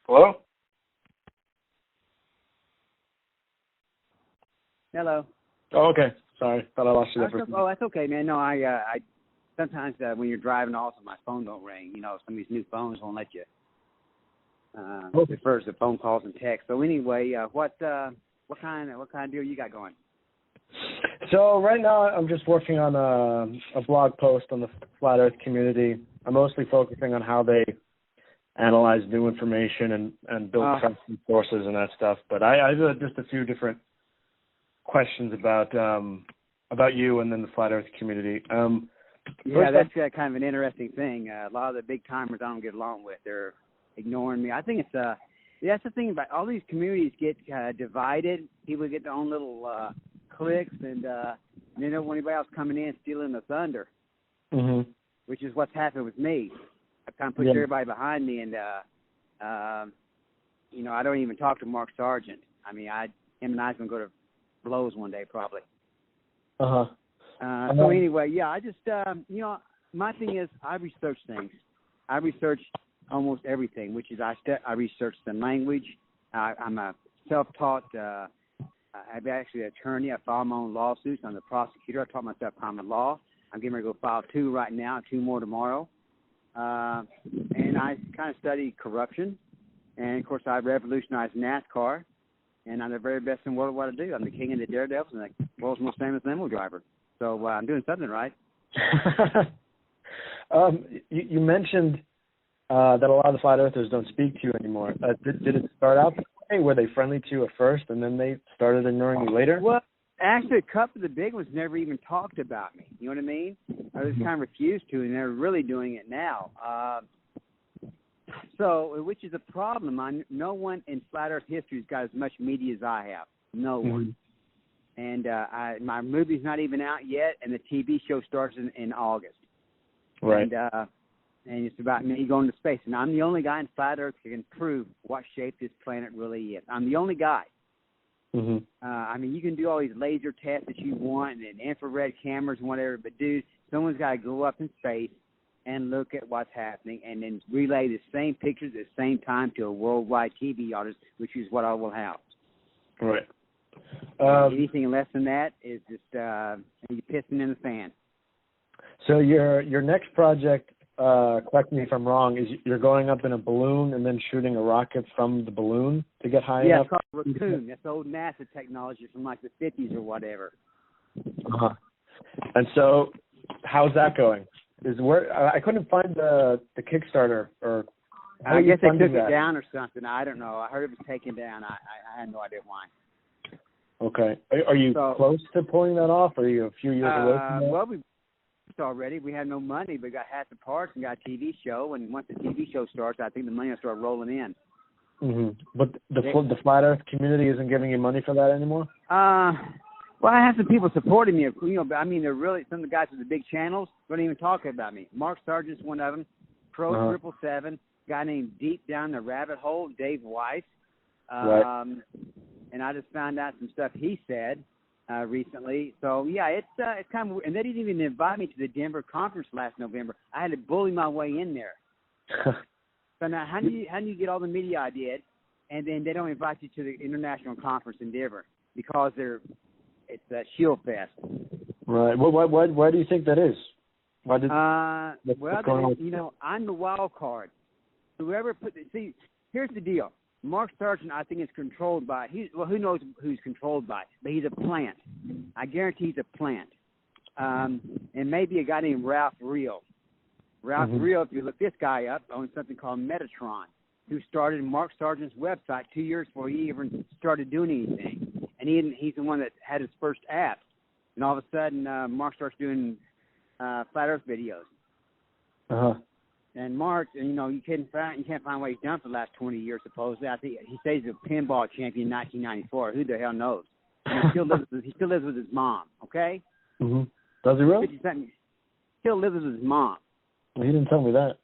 Hello? Hello. Oh, okay. Sorry. Thought I lost you there for a second. Oh, that's okay, man. No, I sometimes when you're driving, also my phone don't ring. You know, some of these new phones won't let you refer to phone calls and text. So anyway, what kind of deal you got going? So right now I'm just working on a blog post on the Flat Earth community. I'm mostly focusing on how they analyze new information and build trusted sources and that stuff. But I have just a few different questions about you and then the Flat Earth community. Yeah, that's kind of an interesting thing. A lot of the big timers I don't get along with. They're ignoring me. I think it's that's the thing about all these communities get divided. People get their own little cliques, and they don't want anybody else coming in stealing the thunder, which is what's happened with me. I kind of pushed everybody behind me, and you know, I don't even talk to Mark Sargent. I mean, him and I's gonna go to blows one day probably. So anyway, yeah, I just you know, my thing is I research things. I research almost everything, which is I research the language. I'm a self-taught. I'm actually an attorney. I file my own lawsuits. I'm the prosecutor. I taught myself common law. I'm getting ready to go file 2 right now, 2 more tomorrow. And I kind of study corruption. And, of course, I revolutionized NASCAR. And I'm the very best in the world at what I do. I'm the king of the daredevils and the world's most famous limo driver. So I'm doing something right. You mentioned that a lot of the Flat Earthers don't speak to you anymore. Did it start out that way? Were they friendly to you at first and then they started ignoring you later? Well, actually, a couple of the big ones never even talked about me. You know what I mean? I was kind of refused to, and they're really doing it now. So, which is a problem. No one in Flat Earth history has got as much media as I have. No one. And my movie's not even out yet, and the TV show starts in August. Right. And it's about me going to space. And I'm the only guy in Flat Earth who can prove what shape this planet really is. I'm the only guy. I mean, you can do all these laser tests that you want and infrared cameras and whatever, but, dude, someone's got to go up in space and look at what's happening and then relay the same pictures at the same time to a worldwide TV audience, which is what I will have. Right. Anything less than that is just you pissing in the fan. So your next project, correct me if I'm wrong, is you're going up in a balloon and then shooting a rocket from the balloon to get high enough? Yeah, it's called Raccoon. That's old NASA technology from like the 50s or whatever. And so how's that going? I couldn't find the Kickstarter, or I guess they took it down or something. I don't know. I heard it was taken down. I had no idea why. Okay. Are you close to pulling that off, or are you a few years away from that? Well, already. We have no money, but got half the parts and got a TV show. And once the TV show starts, I think the money will start rolling in. But the Flat Earth community isn't giving you money for that anymore? Well, I have some people supporting me. You know, but I mean, they're really some of the guys with the big channels don't even talk about me. Mark Sargent's one of them. Pro 777, guy named Deep Down the Rabbit Hole, Dave Weiss. Right. And I just found out some stuff he said recently. So yeah, it's kind of, and they didn't even invite me to the Denver conference last November. I had to bully my way in there. So now, how do you get all the media I did, and then they don't invite you to the international conference in Denver because it's a shield fest. Right. Why do you think that is? Why did? You know, I'm the wild card. Whoever here's the deal. Mark Sargent, I think, is controlled by. Who knows who's controlled by? But he's a plant. I guarantee he's a plant. And maybe a guy named Ralph Reel. Ralph Reel, if you look this guy up, owns something called Metatron, who started Mark Sargent's website 2 years before he even started doing anything. And he's the one that had his first app. And all of a sudden, Mark starts doing Flat Earth videos. And Mark, you know, you can't find what he's done for the last 20 years, supposedly. I think he says he's a pinball champion in 1994. Who the hell knows? And he still lives with his mom, okay? Does he really? Still lives with his mom. Well, he didn't tell me that.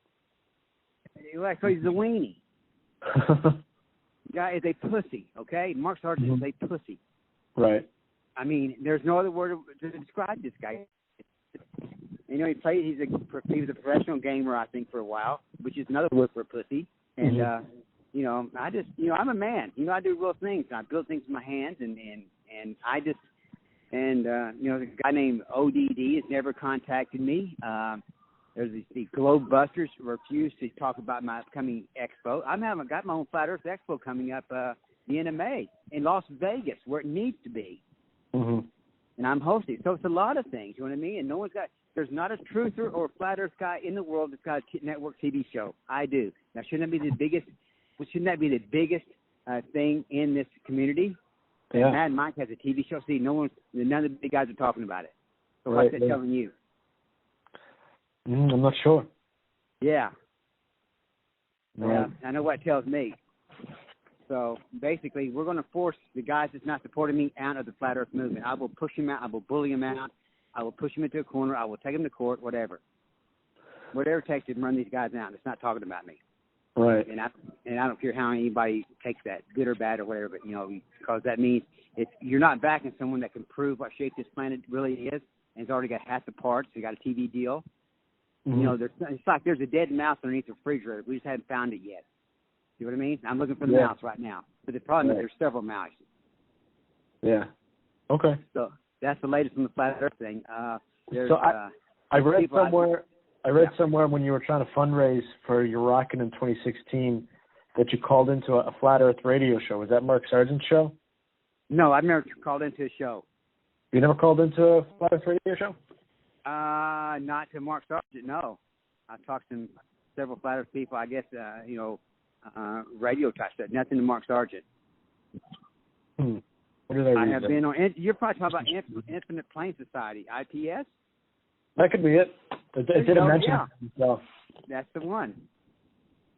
So he's a weenie. Guy is a pussy, okay? Mark Sargent is a pussy. Right. I mean, there's no other word to describe this guy. You know, he was a professional gamer, I think, for a while, which is another word for pussy. And you know, I'm a man. You know, I do real things. I build things with my hands, and I just, and you know, the guy named ODD has never contacted me. There's the Globe Busters refuse to talk about my upcoming expo. I've got my own Flat Earth Expo coming up the end of May in Las Vegas, where it needs to be. Mm-hmm. And I'm hosting. So it's a lot of things, you know what I mean? And there's not a truther or flat earth guy in the world that's got a network TV show. I do. Now, shouldn't that be the biggest thing in this community? Yeah. Mad Mike has a TV show. See, none of the big guys are talking about it. So right, what's that telling you? I'm not sure. Yeah. Right. Yeah, I know what it tells me. So basically, we're going to force the guys that's not supporting me out of the Flat Earth movement. I will push them out. I will bully them out. I will push them into a corner. I will take them to court, whatever. Whatever it takes to run these guys out that's not talking about me. Right. And I don't care how anybody takes that, good or bad or whatever, but, you know, because that means if you're not backing someone that can prove what shape this planet really is and has already got half the parts, you got a TV deal. Mm-hmm. You know, it's like there's a dead mouse underneath the refrigerator. We just haven't found it yet. See what I mean? I'm looking for the mouse right now. But the problem is there's several mice. Yeah. Okay. So that's the latest on the Flat Earth thing. So I read somewhere when you were trying to fundraise for your rocket in 2016 that you called into a Flat Earth radio show. Was that Mark Sargent's show? No, I've never called into a show. You never called into a Flat Earth radio show? Not to Mark Sargent, no. I've talked to several Flat Earth people, I guess, you know, radio type stuff. Nothing to Mark Sargent. What did I have been on. You're probably talking about Infinite Plane Society, IPS. That could be it. It didn't mention it. So. That's the one.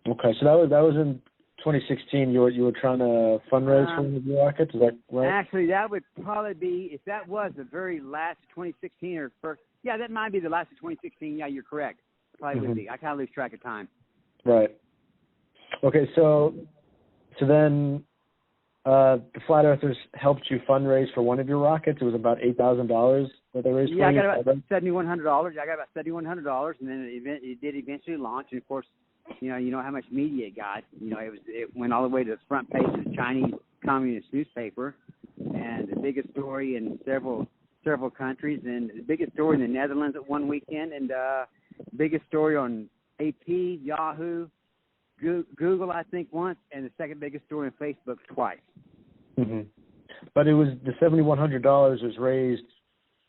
Okay, so that was in 2016. You were trying to fundraise for one of your rockets. Is that right? Actually, that would probably be, if that was the very last of 2016 or first. Yeah, that might be the last of 2016. Yeah, you're correct. Probably would be. I kind of lose track of time. Right. Okay, so then the Flat Earthers helped you fundraise for one of your rockets. It was about $8,000 that they raised for you. Yeah, I got about $7,100. I got about $7,100, and then it did eventually launch. And of course, you know how much media it got. You know, it went all the way to the front page of the Chinese Communist newspaper, and the biggest story in several countries, and the biggest story in the Netherlands at one weekend, and biggest story on AP, Yahoo, Google, I think, once, and the second biggest story on Facebook twice. Mm-hmm. But it was the $7,100 was raised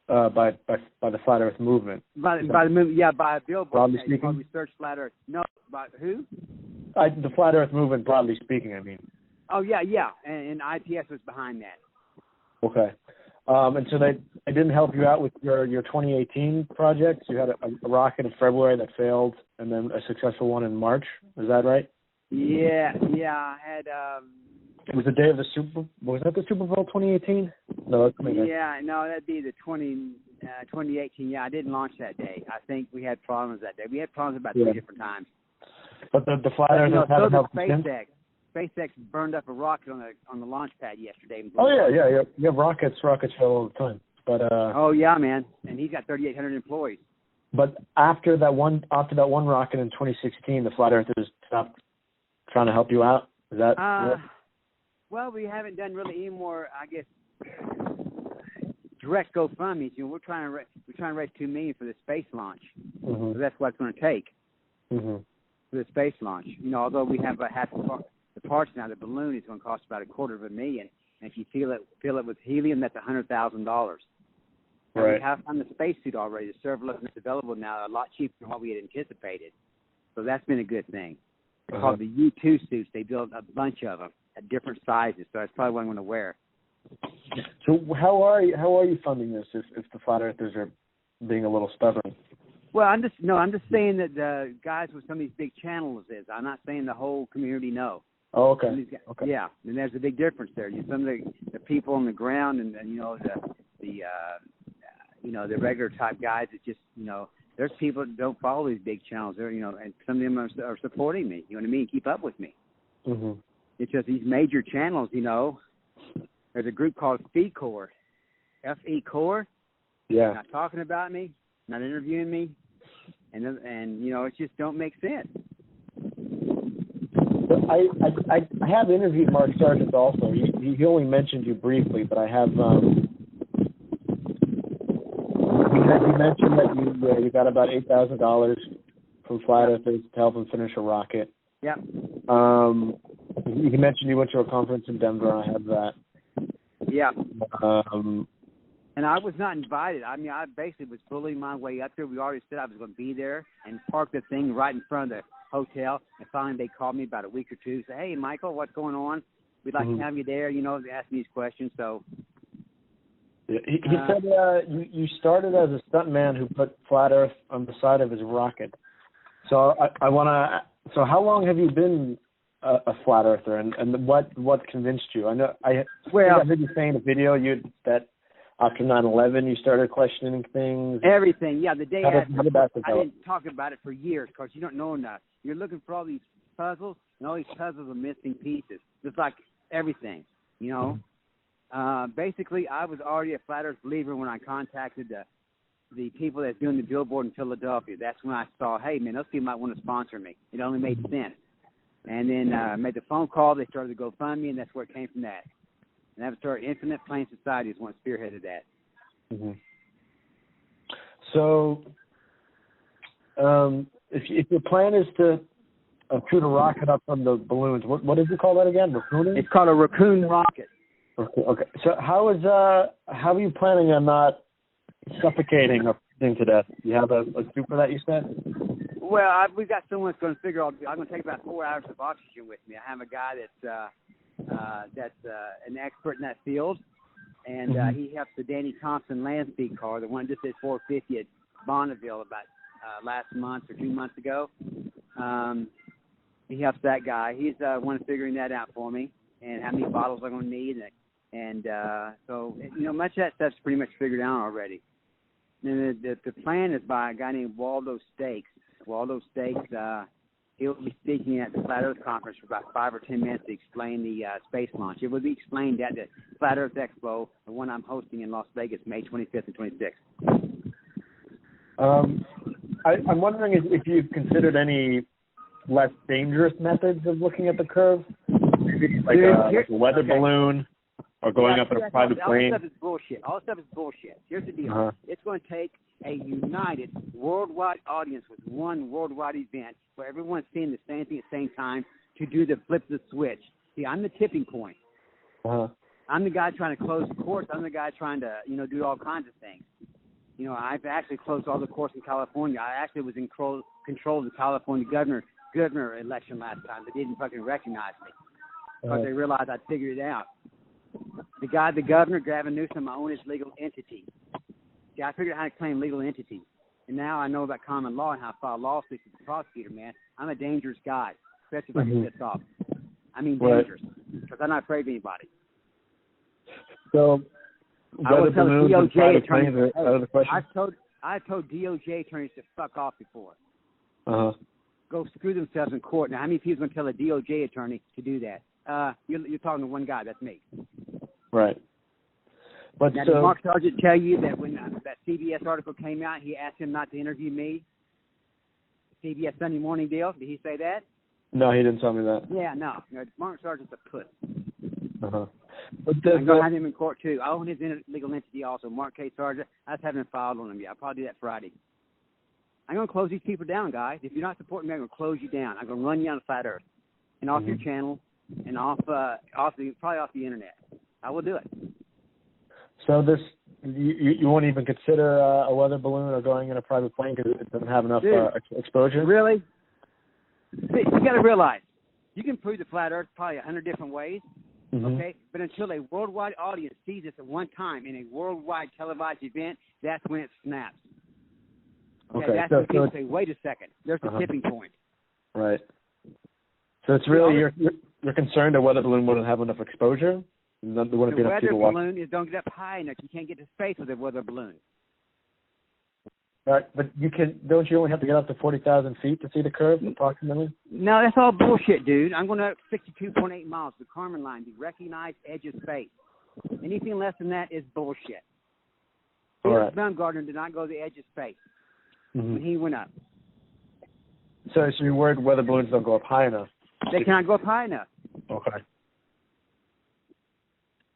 by the Flat Earth movement. By the movement, yeah, by a billboard. Broadly speaking, Research Flat Earth. No, by who? The Flat Earth movement, broadly speaking, I mean. Oh yeah, and IPS was behind that. Okay. And so they didn't help you out with your 2018 projects. You had a rocket in February that failed, and then a successful one in March. Is that right? Yeah. I had. It was the day of the Super. Was that the Super Bowl 2018? No, that's yeah, no, that'd be the 2018. Yeah, I didn't launch that day. I think we had problems that day. We had problems about 3 different times. But the Flat Earthers haven't helped SpaceX burned up a rocket on the launch pad yesterday. Oh yeah. You have rockets fail all the time. But oh yeah, man, and he's got 3,800 employees. But after that one rocket in 2016, the Flat Earthers stopped trying to help you out. Is that? Well, we haven't done really any more, I guess, direct GoFundMes. You know, we're trying to raise $2 million for the space launch. Mm-hmm. So that's what it's going to take for the space launch. You know, although we have half the parts now, the balloon is going to cost about $250,000, and if you fill it with helium, that's $100,000. Right. We have on the spacesuit already. The serverless is available now, a lot cheaper than what we had anticipated. So that's been a good thing. They're called the U2 suits. They built a bunch of them at different sizes, so that's probably what I'm going to wear. So how are you funding this if the Flat Earthers are being a little stubborn? Well, I'm just saying that the guys with some of these big channels is. I'm not saying the whole community no. Oh, okay. Okay. Yeah, and there's a big difference there. Some of the people on the ground and you know the regular type guys that just, you know, there's people that don't follow these big channels. They're, you know, and some of them are supporting me. You know what I mean? Keep up with me. Mm-hmm. It's just these major channels, you know. There's a group called FECOR, F-E Core. Yeah. Not talking about me, not interviewing me, and you know, it just don't make sense. I have interviewed Mark Sargent also. He only mentioned you briefly, but I have. He mentioned that you got about $8,000 from Flat Earthers to help him finish a rocket. Yeah. He mentioned you went to a conference in Denver. I have that. Yeah. And I was not invited. I mean, I basically was bullying my way up there. We already said I was going to be there and park the thing right in front of the hotel. And finally, they called me about a week or two. Say, hey, Michael, what's going on? We'd like to have you there. You know, they asked me these questions. So yeah, he said you started as a stuntman who put Flat Earth on the side of his rocket. So I want to. So how long have you been a Flat Earther, and what convinced you? I heard you say in the video that after 9/11 you started questioning things. Everything, yeah. The day after, I didn't talk about it for years because you don't know enough. You're looking for all these puzzles, and all these puzzles are missing pieces. Just like everything, you know. Basically, I was already a Flat Earth believer when I contacted the people that's doing the billboard in Philadelphia. That's when I saw, hey, man, those people might want to sponsor me. It only made sense. And then I made the phone call. They started to GoFundMe, and that's where it came from that. And that started Infinite Plane Society is what spearheaded that. Mm-hmm. So if your plan is to shoot a rocket up from the balloons, what did you call that again? Raccooning? It's called a raccoon rocket. Okay. So how are you planning on not suffocating or freezing to death? You have a suit for that, you said? Well, we've got someone that's going to figure out. I'm going to take about 4 hours of oxygen with me. I have a guy that's an expert in that field, and he helps the Danny Thompson land speed car, the one just at 450 at Bonneville about last month or 2 months ago. He helps that guy. He's one figuring that out for me, and how many bottles I'm going to need, and so you know, much of that stuff's pretty much figured out already. And the plan is by a guy named Waldo Stakes. Waldo Stakes, he'll be speaking at the Flat Earth Conference for about 5 or 10 minutes to explain the space launch. It will be explained at the Flat Earth Expo, the one I'm hosting in Las Vegas, May 25th and 26th. I'm wondering if you've considered any less dangerous methods of looking at the curve, maybe like a weather balloon or going up in a private plane. All this stuff is bullshit. Here's the deal. It's going to take a united worldwide audience with one worldwide event where everyone's seeing the same thing at the same time to do the flip the switch. See, I'm the tipping point. I'm the guy trying to close the course. I'm the guy trying to, you know, do all kinds of things. You know, I've actually closed all the course in California. I actually was in control of the California governor election last time. They didn't fucking recognize me because they realized I'd figured it out. The governor, Gavin Newsom, I own his legal entity. See, I figured out how to claim legal entity. And now I know about common law and how to file lawsuits with the prosecutor, man. I'm a dangerous guy, especially if I get pissed off. I mean dangerous, because I'm not afraid of anybody. So, I will tell DOJ attorneys, I've told DOJ attorneys to fuck off before. Go screw themselves in court. Now, how many people are going to tell a DOJ attorney to do that? You're talking to one guy. That's me. Right. But now, did Mark Sargent tell you that when that CBS article came out, he asked him not to interview me? CBS Sunday Morning deal? Did he say that? No, he didn't tell me that. Yeah, no. Mark Sargent's a puss. But I'm going to have him in court, too. I own his legal entity also, Mark K. Sargent. I just haven't filed on him yet. I'll probably do that Friday. I'm going to close these people down, guys. If you're not supporting me, I'm going to close you down. I'm going to run you on Flat Earth and off your channel and probably off the internet. I will do it. So you won't even consider a weather balloon or going in a private plane because it doesn't have enough exposure? Really? See, you got to realize, you can prove the Flat Earth probably 100 different ways, okay? But until a worldwide audience sees this at one time in a worldwide televised event, that's when it snaps. Okay, that's when people say, wait a second, there's a tipping point. Right. So it's really, you're concerned a weather balloon wouldn't have enough exposure? The weather balloon don't get up high enough. You can't get to space with a weather balloon. Right, but don't you only have to get up to 40,000 feet to see the curve, approximately? No, that's all bullshit, dude. I'm going to 62.8 miles, the Kármán line, the recognized edge of space. Anything less than that is bullshit. Felix Baumgartner did not go to the edge of space when he went up. So you're worried weather balloons don't go up high enough? They cannot go up high enough. Okay.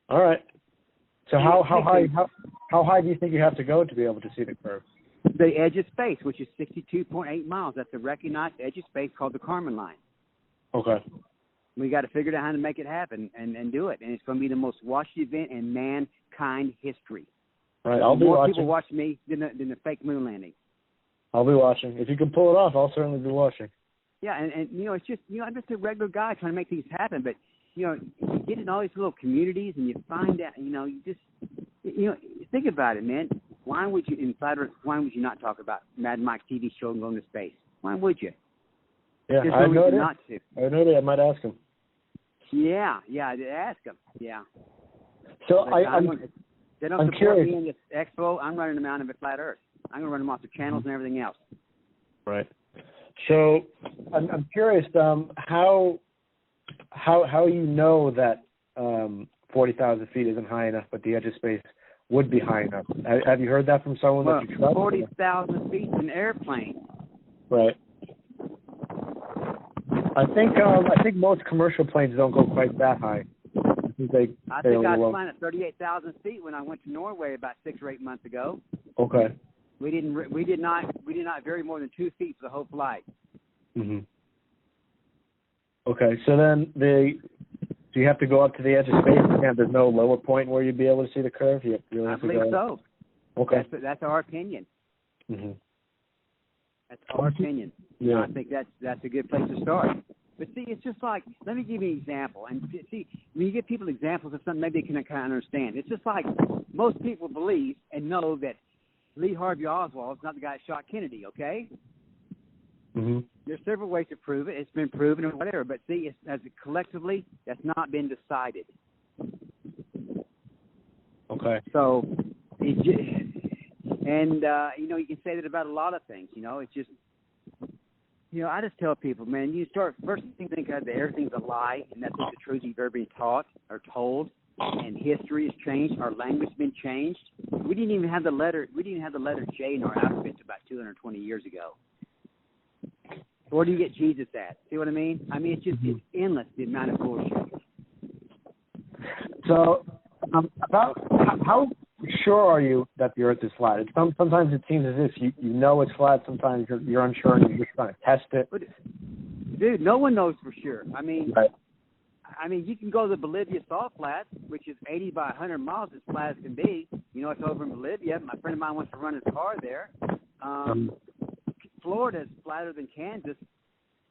All right. So how high do you think you have to go to be able to see the curve? The edge of space, which is 62.8 miles. That's a recognized edge of space called the Kármán line. Okay. We got to figure out how to make it happen and do it. And it's going to be the most watched event in mankind history. Right. I'll be watching. More people watch me than the fake moon landing. I'll be watching. If you can pull it off, I'll certainly be watching. Yeah, and it's just, I'm just a regular guy trying to make things happen. But, you get in all these little communities and you find out, you just, think about it, man. Why would you, in Flat Earth, why would you not talk about Mad Mike's TV show and going to space? Why would you? Yeah, There's I no know reason that. not to. I know that. I might ask him. Yeah, ask him. Yeah. So I'm they don't I'm support curious. me in this expo. I'm running them out of Flat Earth. I'm going to run them off the channels and everything else. Right. So I'm curious. How you know that 40,000 feet isn't high enough, but the edge of space would be high enough? Have you heard that from someone that you trust? 40,000 feet is an airplane. Right. I think most commercial planes don't go quite that high. I think I was flying at 38,000 feet when I went to Norway about 6 or 8 months ago. Okay. We did not vary more than 2 feet for the whole flight. Mhm. Okay. So then do you have to go up to the edge of space and there's no lower point where you'd be able to see the curve? You really have I believe so. Okay. That's our opinion. Mhm. That's our opinion. Yeah. I think that's a good place to start. But see, it's just like, let me give you an example. And see, when you give people examples of something, maybe they can kind of understand. It's just like most people believe and know that Lee Harvey Oswald is not the guy that shot Kennedy, okay? Mm-hmm. There's several ways to prove it. It's been proven or whatever. But see, collectively, that's not been decided. Okay. So, you can say that about a lot of things. It's just, I just tell people, man, first thing think of that everything's a lie, and that's what the truth you've ever been taught or told, and history has changed, our language has been changed. We didn't even have the letter J in our alphabet about 220 years ago. Where do you get Jesus at? See what I mean? It's just it's endless, the amount of bullshit. So, about how sure are you that the Earth is flat? Sometimes it seems as if you know it's flat. Sometimes you're unsure and you're just trying to test it. But, dude, no one knows for sure. Right. You can go to the Bolivia Salt Flats, which is 80 by 100 miles, as flat as can be. It's over in Bolivia. My friend of mine wants to run his car there. Florida is flatter than Kansas.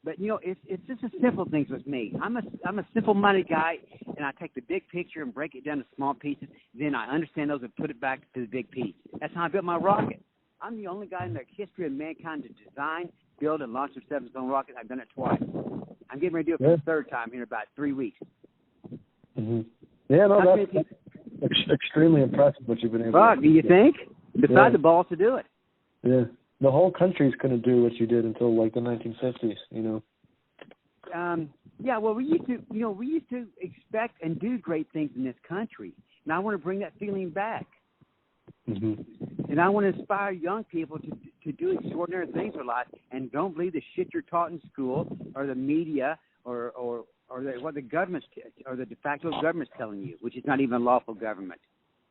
But, it's just a simple things with me. I'm a simple-minded guy, and I take the big picture and break it down to small pieces. Then I understand those and put it back to the big piece. That's how I built my rocket. I'm the only guy in the history of mankind to design, build, and launch a 7-stone rocket. I've done it twice. I'm getting ready to do it for the third time in about 3 weeks. Mm-hmm. Yeah, no, that's extremely impressive what you've been able to do. Do you think? Besides the balls to do it. Yeah. The whole country's couldn't do what you did until like the 1950s, Yeah, well, we used to expect and do great things in this country. And I want to bring that feeling back. Mm-hmm. And I want to inspire young people to do extraordinary things in their life and don't believe the shit you're taught in school or the media or what the government's or the de facto government's telling you, which is not even a lawful government.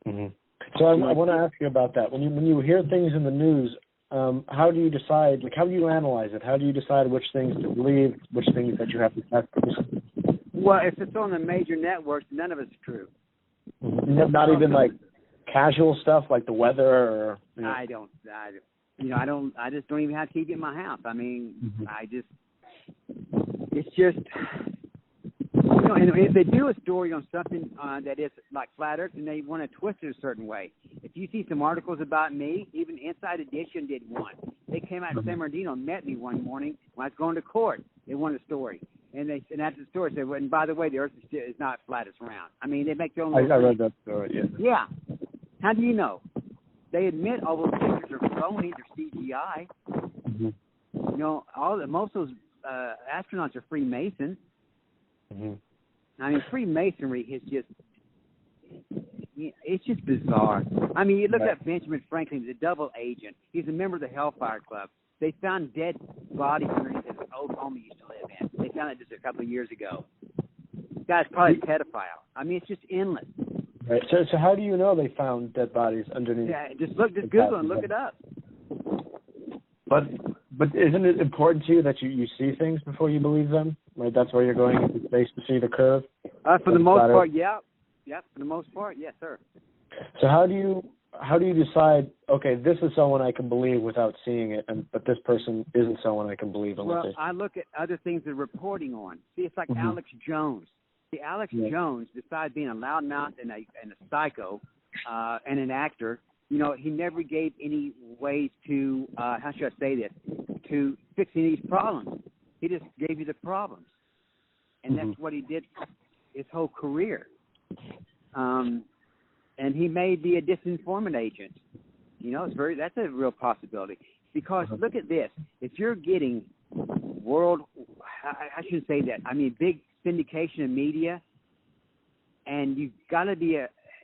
Mm-hmm. So I want to ask you about that. When you hear things in the news, how do you decide? Like, how do you analyze it? How do you decide which things to believe, which things that you have to test? Well, if it's on the major networks, none of it's true. Not even like casual stuff like the weather, or I just don't even have TV in my house. It's just. And if they do a story on something that is like flat Earth, and they want to twist it a certain way. If you see some articles about me, even Inside Edition did one. They came out in San Bernardino and met me one morning when I was going to court. They wanted a story. And after the story, they said, and by the way, the Earth is not flat, it's round. They make their own. I read that story, yeah. Yeah. How do you know? They admit all those pictures are phony, they're CGI. Mm-hmm. Most of those astronauts are Freemasons. Mm-hmm. Freemasonry is it's just bizarre. You look at Benjamin Franklin, he's a double agent. He's a member of the Hellfire Club. they found dead bodies underneath his old home he used to live in. They found it just a couple of years ago. This guy's probably a pedophile. I mean, it's just endless. Right. So how do you know they found dead bodies underneath? Yeah, just Google and look it up. But isn't it important to you that you see things before you believe them? Right. That's where you're going into space to see the curve. For the most part, yeah. Yeah, for the most part, yes, sir. So how do you decide? Okay, this is someone I can believe without seeing it, but this person isn't someone I can believe unless. Well, I look at other things they're reporting on. See, it's like Alex Jones. See, Alex Jones, besides being a loudmouth and a psycho and an actor, you know, he never gave any ways to how should I say this, to fix any of these problems. He just gave you the problems, and that's what he did his whole career. And he may be a disinformant agent. You know, that's a real possibility. Because look at this. If you're getting I shouldn't say that. I mean, big syndication of media, and you've got to be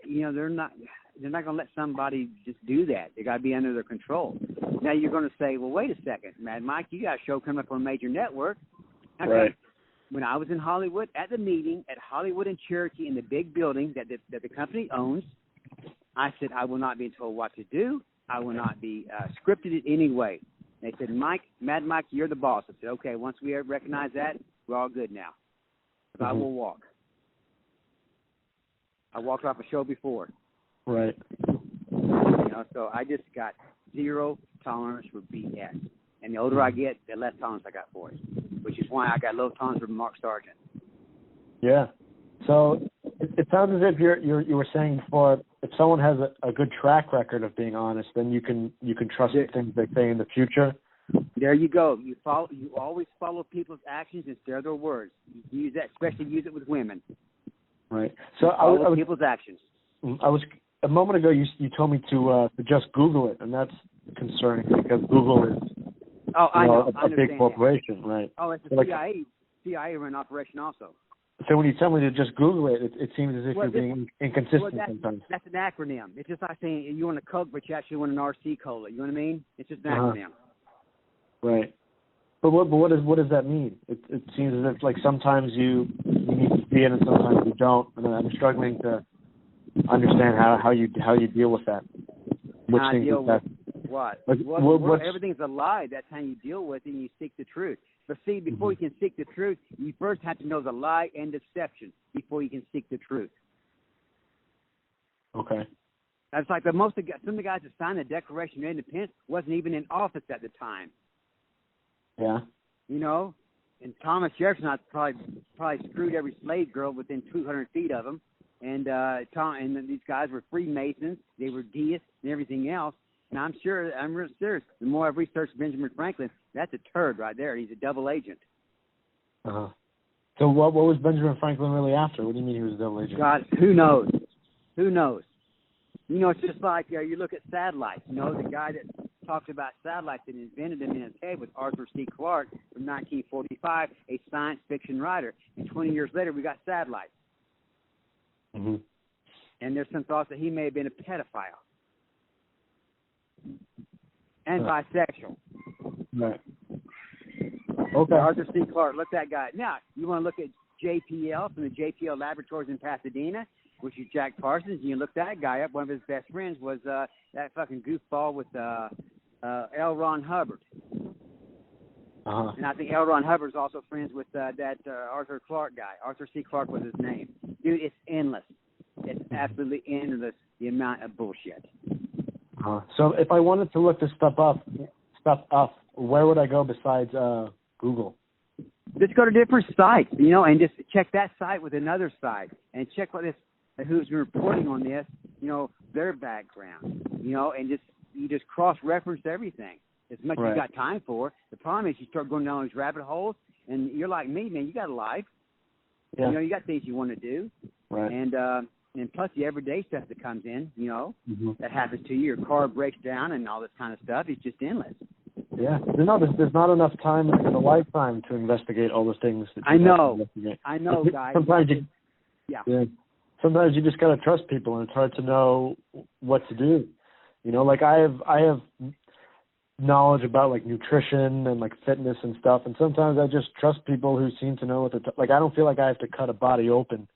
they're not going to let somebody just do that. They got to be under their control. Now you're going to say, well, wait a second, Mad Mike, you got a show coming up on a major network. Okay. Right. When I was in Hollywood at the meeting at Hollywood and Cherokee in the big building that the company owns, I said, I will not be told what to do. I will not be scripted in any way. They said, Mad Mike, you're the boss. I said, okay, once we recognize that, we're all good now. So I will walk. I walked off a show before. Right. You know, so I just got zero tolerance for BS. And the older I get, the less tolerance I got for it, which is why I got low tolerance for Mark Sargent. Yeah. So it sounds as if you were saying before, if someone has a good track record of being honest, then you can trust the things they say in the future. There you go. You always follow people's actions instead of their words. You use that, especially use it with women. Right. So follow people's actions. I was a moment ago. You told me to just Google it, and that's concerning because Google is a big corporation, that. Right? Oh, it's a CIA run operation also. So when you tell me to just Google it, it seems as if you're being inconsistent sometimes. That's an acronym. It's just like saying you want a Coke, but you actually want an RC Cola. You know what I mean? It's just an acronym. Right. But what does that mean? It seems as if like sometimes you need to see it and sometimes you don't, and I'm struggling to understand how you deal with that. Which things is that? What? Like, well, everything's a lie. That's how you deal with it, and you seek the truth. But see, before you can seek the truth, you first have to know the lie and deception before you can seek the truth. Okay. That's like some of the guys that signed the Declaration of Independence wasn't even in office at the time. Yeah. You know, and Thomas Jefferson probably screwed every slave girl within 200 feet of him. And these guys were Freemasons. They were deists and everything else. And I'm real serious. The more I've researched Benjamin Franklin, that's a turd right there. He's a double agent. Uh-huh. So what was Benjamin Franklin really after? What do you mean he was a double agent? God, who knows? Who knows? You know, it's just like you look at satellites. You know, the guy that talks about satellites and invented them in his head was Arthur C. Clarke from 1945, a science fiction writer. And 20 years later, we got satellites. Mm-hmm. And there's some thoughts that he may have been a pedophile. And bisexual. Right. Okay. Arthur C. Clarke, look at that guy. Now, you want to look at JPL from the JPL Laboratories in Pasadena, which is Jack Parsons. You look that guy up. One of his best friends was that fucking goofball with L. Ron Hubbard. Uh-huh. And I think L. Ron Hubbard's also friends with that Arthur Clarke guy. Arthur C. Clarke was his name. Dude, it's endless. It's absolutely endless, the amount of bullshit. So if I wanted to look this stuff up, where would I go besides Google? Just go to different sites, you know, and just check that site with another site, and check who's been reporting on this, you know, their background, you know, and you just cross-reference everything as much as you got time for. The problem is you start going down those rabbit holes, and you're like me, man. You got a life, you know, you got things you want to do, and plus the everyday stuff that comes in, you know, that happens to you. Your car breaks down and all this kind of stuff. It's just endless. Yeah, there's not enough time in a lifetime to investigate all the things that I know, guys. Sometimes you just gotta trust people, and it's hard to know what to do. You know, like I have knowledge about like nutrition and like fitness and stuff, and sometimes I just trust people who seem to know what they're like. I don't feel like I have to cut a body open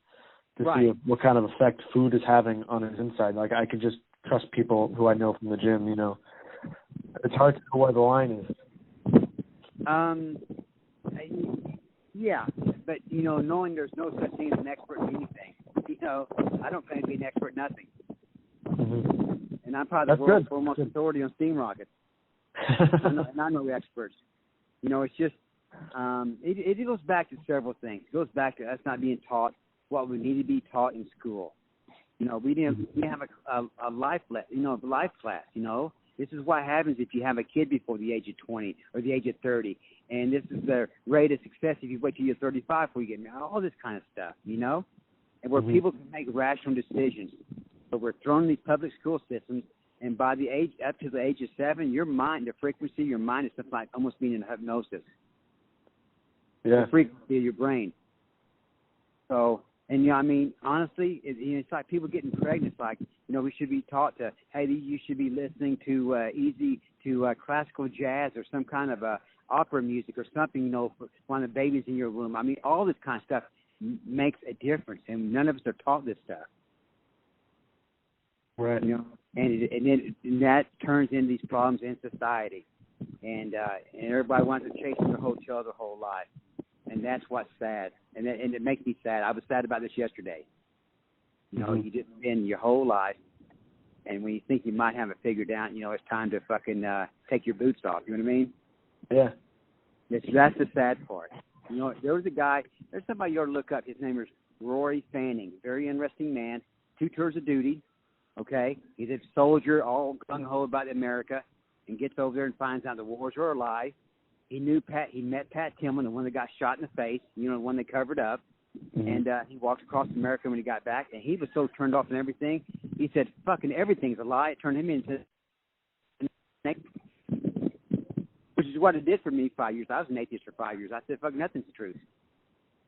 to see what kind of effect food is having on his inside. Like I could just trust people who I know from the gym. You know, it's hard to know where the line is. Yeah, but you know, knowing there's no such thing as an expert in anything. You know, I don't claim to be an expert in nothing. Mm-hmm. And I'm probably the world's foremost authority on steam rockets. And I'm no expert. You know, it's just it goes back to several things. It goes back to us not being taught what we need to be taught in school. You know, we didn't have a life class. You know, this is what happens if you have a kid before the age of 20 or the age of 30, and this is the rate of success if you wait till you're 35 before you get married. All this kind of stuff. You know, and where people can make rational decisions. But we're thrown in these public school systems, and by the age up to the age of 7, your mind, the frequency of your mind is something like almost being in hypnosis. Yeah. The frequency of your brain. So, and you know, I mean, honestly, it's like people getting pregnant. It's like, you know, we should be taught to, hey, you should be listening to classical jazz or some kind of opera music or something, you know, for one of the babies in your womb. I mean, all this kind of stuff makes a difference, and none of us are taught this stuff. Right. You know, and that turns into these problems in society, and everybody wants to chase their hotel their whole life, and that's what's sad, and it makes me sad. I was sad about this yesterday. You know, you just spend your whole life, and when you think you might have it figured out, you know, it's time to fucking take your boots off. You know what I mean? Yeah. That's the sad part. You know, there's somebody you ought to look up. His name is Rory Fanning. Very interesting man. 2 tours of duty. Okay, he's a soldier, all gung-ho about America, and gets over there and finds out the wars are a lie. He met Pat Tillman, the one that got shot in the face, you know, the one they covered up. And he walked across America when he got back, and he was so turned off and everything. He said, fucking everything's a lie. It turned him into, which is what it did for me 5 years. I was an atheist for 5 years. I said, fuck, nothing's the truth.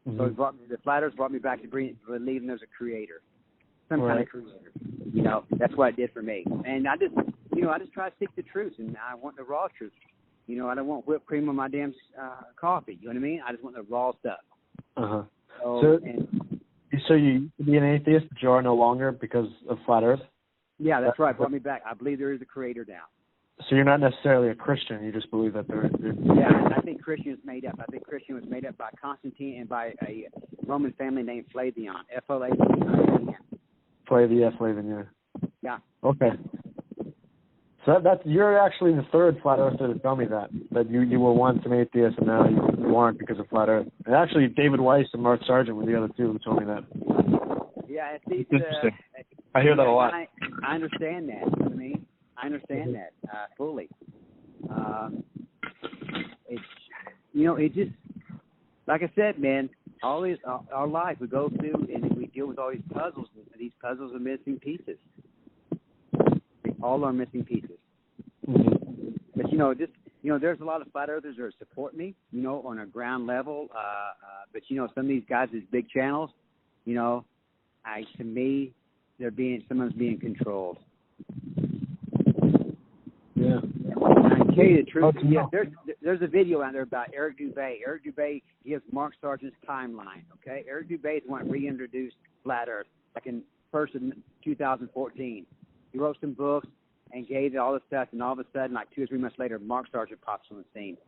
So the Flat Earth brought me back to believing there's a creator. Some kind of creator. You know, that's what it did for me. And I just try to stick to truth, and I want the raw truth. You know, I don't want whipped cream on my damn coffee. You know what I mean? I just want the raw stuff. Uh-huh. So you used to be an atheist, but you are no longer because of Flat Earth? Yeah, that's right. It brought me back. I believe there is a creator now. So you're not necessarily a Christian. You just believe that there is. Yeah, I think Christian is made up. I think Christian was made up by Constantine and by a Roman family named Flavian. Flavian. Flavian, yeah. Yeah. Okay. So that's you're actually the third Flat Earther to tell me that you were once an atheist and now you aren't because of Flat Earth. And actually, David Weiss and Mark Sargent were the other two who told me that. Yeah, it's interesting. I hear that a lot. I understand that. You know what I mean? I understand that fully. It's, you know, it just, like I said, man, always our life we go through and we deal with all these puzzles. And these puzzles are missing pieces. All are missing pieces. But you know, there's a lot of Flat Earthers that support me, you know, on a ground level. But you know, some of these guys, these big channels, you know, to me, someone's being controlled. Yeah. I tell you the truth. Yeah, there's a video out there about Eric Dubay. Eric Dubay gives Mark Sargent's timeline. Okay, Eric Dubay is the one that reintroduced Flat Earth, like in 2014. He wrote some books and gave it all this stuff, and all of a sudden, like 2 or 3 months later, Mark Sargent pops on the scene.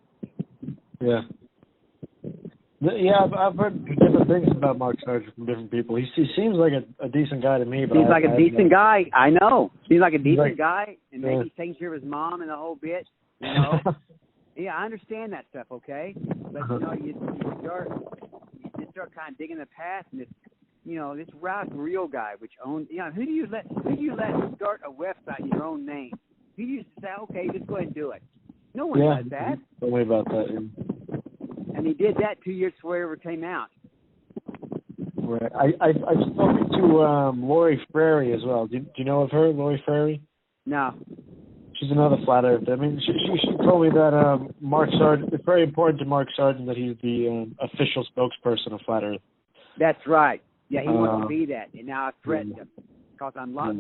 Yeah. Yeah, I've heard different things about Mark Sargent from different people. He seems like a decent guy to me. But Seems like a decent guy. I know. Seems like a decent guy, and maybe he's taking care of his mom and the whole bit. You know. Yeah, I understand that stuff. Okay, but you know, you start kind of digging the past, and this Ralph Real guy, which owns. You know, who do you let start a website in your own name? Who do you say, okay, just go ahead and do it? No one does that. Don't worry about that. Yeah. And he did that 2 years before it ever came out. Right. I've spoken to Lori Frary as well. Do you know of her, Lori Frary? No. She's another Flat Earther. I mean, she told me that Mark Sargent, it's very important to Mark Sargent that he's the official spokesperson of Flat Earth. That's right. Yeah, he wants to be that. And now I threatened him because I'm a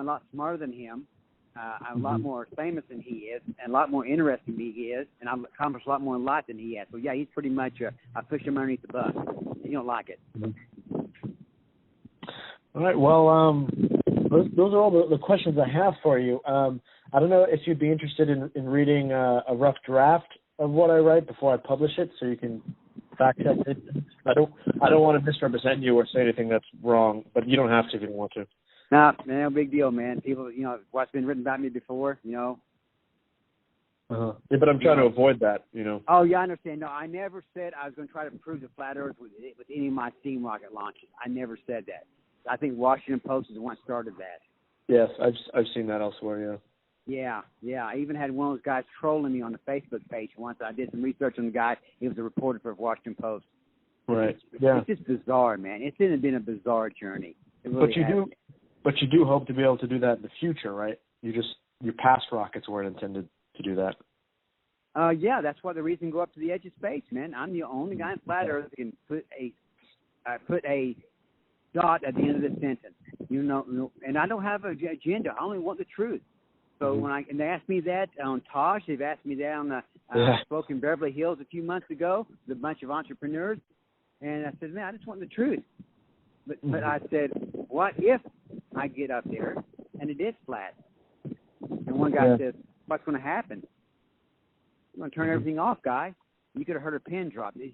lot smarter than him. I'm a lot more famous than he is, and a lot more interesting than he is, and I've accomplished a lot more in life than he has. So yeah, he's pretty much I push him underneath the bus. He don't like it. All right. Well, those are all the questions I have for you. I don't know if you'd be interested in reading a rough draft of what I write before I publish it, so you can fact check it. I don't want to misrepresent you or say anything that's wrong, but you don't have to if you don't want to. No, no big deal, man. People, what's been written about me before, Yeah, but I'm trying to avoid that, Oh, yeah, I understand. No, I never said I was going to try to prove the flat Earth with any of my steam rocket launches. I never said that. I think Washington Post is the one that started that. Yes, I've seen that elsewhere. Yeah. I even had one of those guys trolling me on the Facebook page once. I did some research on the guy. He was a reporter for Washington Post. Right. It's just bizarre, man. It's been a bizarre journey. But you do hope to be able to do that in the future, right? Your past rockets weren't intended to do that. Yeah, that's why the reason go up to the edge of space, man. I'm the only guy in flat Earth that can put a dot at the end of the sentence. And I don't have an agenda. I only want the truth. So and they asked me that on Tosh, they've asked me that on the spoke in Beverly Hills a few months ago with a bunch of entrepreneurs, and I said, man, I just want the truth. But I said, what if I get up there and it is flat? And one guy says, what's going to happen? I'm going to turn everything off, guy. You could have heard a pin drop. They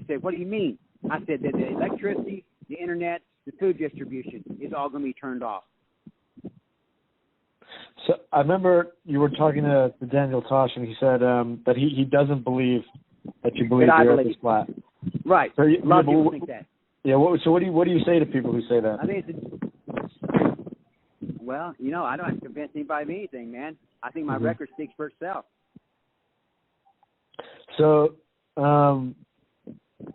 said, what do you mean? I said that the electricity, the internet, the food distribution is all going to be turned off. So I remember you were talking to Daniel Tosh, and he said that he doesn't believe that you believe the Earth is flat. Right. So a lot of people think that. Yeah. So what do you say to people who say that? I think well, I don't have to convince anybody of anything, man. I think my record speaks for itself. So,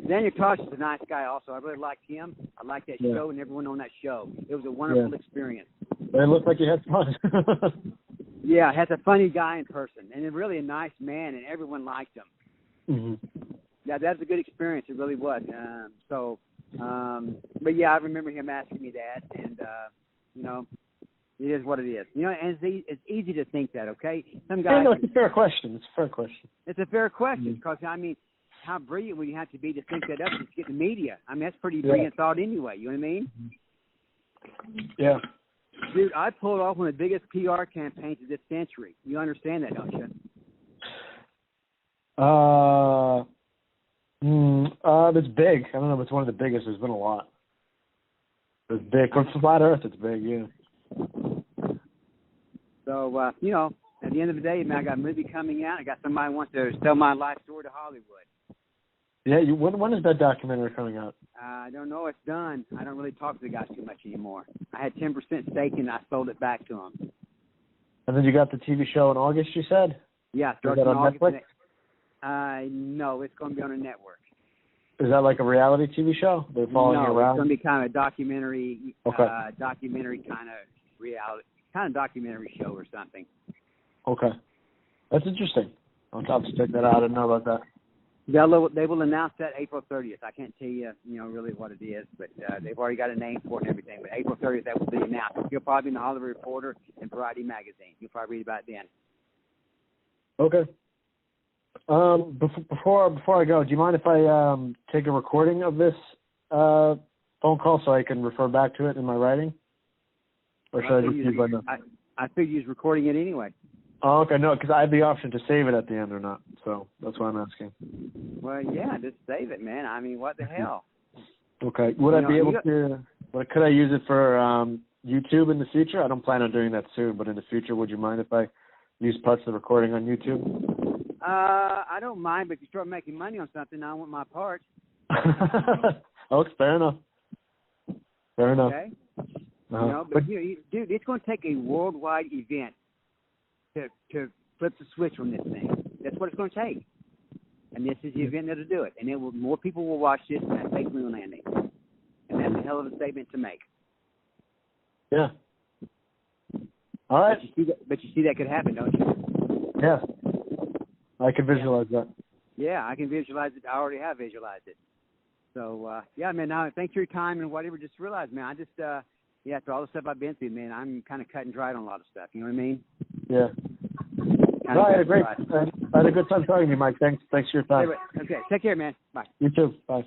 Daniel Tosh is a nice guy also. I really liked him. I liked that show and everyone on that show. It was a wonderful experience. It looked like you had fun. Yeah, has a funny guy in person, and really a nice man, and everyone liked him. Yeah, that was a good experience. It really was. But yeah, I remember him asking me that, and it is what it is. And it's easy to think that. Okay, some guys. It's a fair question. It's a fair question. It's a fair question because how brilliant would you have to be to think that up to get the media? I mean, that's pretty brilliant thought anyway. You know what I mean? Yeah. Dude, I pulled off one of the biggest PR campaigns of this century. You understand that, don't you? It's big. I don't know if it's one of the biggest. There's been a lot. It's big. For flat Earth, it's big, yeah. So, at the end of the day, man, I got a movie coming out. I got somebody who wants to sell my life story to Hollywood. Yeah, when is that documentary coming out? I don't know. It's done. I don't really talk to the guys too much anymore. I had 10% stake and I sold it back to them. And then you got the TV show in August, you said? Yeah, starting in August. Netflix? No, it's going to be on a network. Is that like a reality TV show? They're following you around? It's going to be kind of a documentary, documentary kind of reality, kind of documentary show or something. Okay. That's interesting. I'll have to check that out. I didn't know about that. They will announce that April 30th. I can't tell you, really what it is, but they've already got a name for it and everything. But April 30th, that will be announced. You'll probably be in the Hollywood Reporter and Variety Magazine. You'll probably read about it then. Okay. Before I go, do you mind if I take a recording of this phone call so I can refer back to it in my writing? Or should I just use my notes? I figured you was recording it anyway. Oh, okay, no, because I have the option to save it at the end or not, so that's why I'm asking. Well, yeah, just save it, man. I mean, what the hell? Okay, would I be able to? Could I use it for YouTube in the future? I don't plan on doing that soon, but in the future, would you mind if I use parts of the recording on YouTube? I don't mind, but if you start making money on something, I want my part. Oh, fair enough. Fair enough. Okay. But dude, it's going to take a worldwide event to flip the switch on this thing. That's what it's going to take. And this is the event that'll do it. And more people will watch this than that fake moon landing. And that's a hell of a statement to make. Yeah. All right. But you see that could happen, don't you? Yeah. I can visualize that. Yeah, I can visualize it. I already have visualized it. So, man, now thanks for your time and whatever. Just realize, man, I just, Yeah, after all the stuff I've been through, man, I'm kind of cut and dried on a lot of stuff. You know what I mean? Yeah. Kinda I had a cut and great, dried. I had a good time talking to you, Mike. Thanks for your time. Okay, take care, man. Bye. You too. Bye.